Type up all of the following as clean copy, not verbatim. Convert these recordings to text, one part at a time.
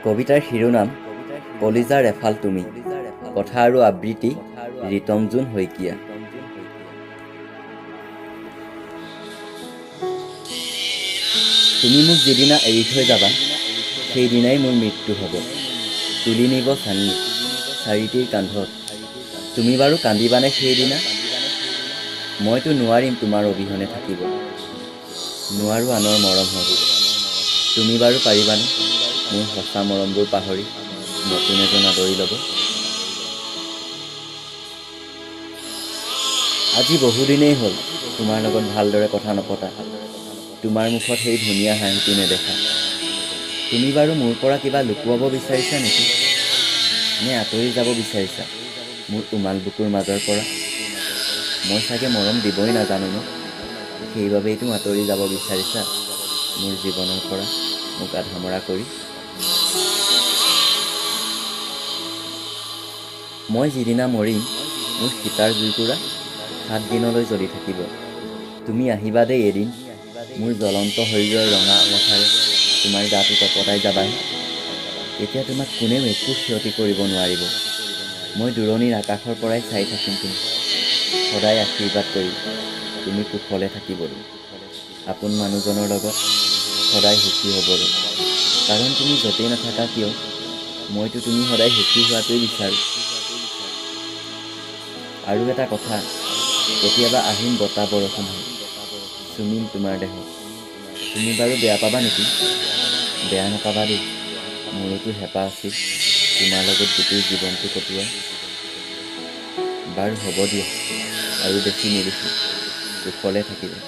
কবিতাৰ শিৰোনাম কলিজাৰ এফাল তুমি, কথা আৰু আবৃত্তি ৰীতমজোন শইকীয়া। তুমি মোক যিদিনা এৰি থৈ যাবা, সেইদিনাই মোৰ মৃত্যু হ'ব। তুলি নিব চাঙি চাৰিটিৰ কান্ধত, তুমি বাৰু কান্দিবানে সেইদিনা? মইতো নোৱাৰিম তোমাৰ অবিহনে থাকিব, নোৱাৰো আনৰ মৰম হ'ব। তুমি বাৰু পাৰিবানে মোৰ সঁচা মৰমবোৰ পাহৰি নতুন এজন আদৰি ল'ব? আজি বহুদিনেই হ'ল তোমাৰ লগত ভালদৰে কথা নপতা, তোমাৰ মুখত সেই ধুনীয়া হাঁহিটো নেদেখা। তুমি বাৰু মোৰ পৰা কিবা লুকুৱাব বিচাৰিছা নেকি? নে আঁতৰি যাব বিচাৰিছা মোৰ উমাল বুকুৰ মাজৰ পৰা? মই চাগে মৰম দিবই নাজানো ন, সেইবাবেইতো আঁতৰি যাব বিচাৰিছা মোৰ জীৱনৰ পৰা মোক আধামৰা কৰি। মই যিদিনা মৰিম, মোৰ সীতাৰ জুইকুৰা 7 দিনলৈ জ্বলি থাকিব। তুমি আহিবা দেই এদিন, মোৰ জ্বলন্ত শৰীৰৰ ৰঙা আঙঠাৰে তোমাৰ গাটো তপতাই যাবাহি। তেতিয়া তোমাক কোনেও একো ক্ষতি কৰিব নোৱাৰিব। মই দূৰণিৰ আকাশৰ পৰাই চাই থাকিম তুমি, সদায় আশীৰ্বাদ কৰিম তুমি কুশলে থাকিবলৈ, আপোন মানুহজনৰ লগত সদায় সুখী হ'বলৈ। কাৰণ তুমি য'তেই নাথাকা কিয়, মইতো তুমি সদায় সুখী হোৱাটোৱেই বিচাৰোঁ। আৰু এটা কথা, কেতিয়াবা আহিন বতাহ বৰষুণ হয়, চুমিম তোমাৰ দেহত। তুমি বাৰু বেয়া পাবা নেকি? বেয়া নাপাবা দেই, মোৰোতো হেঁপাহ আছিল তোমাৰ লগত গোটেই জীৱনটো কটোৱা। বাৰু হ'ব দিয়া, আৰু বেছি নিলিখোঁ, কুশলে থাকিবা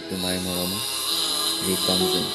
তোমাৰ মৰমৰ ৰীতমজোন।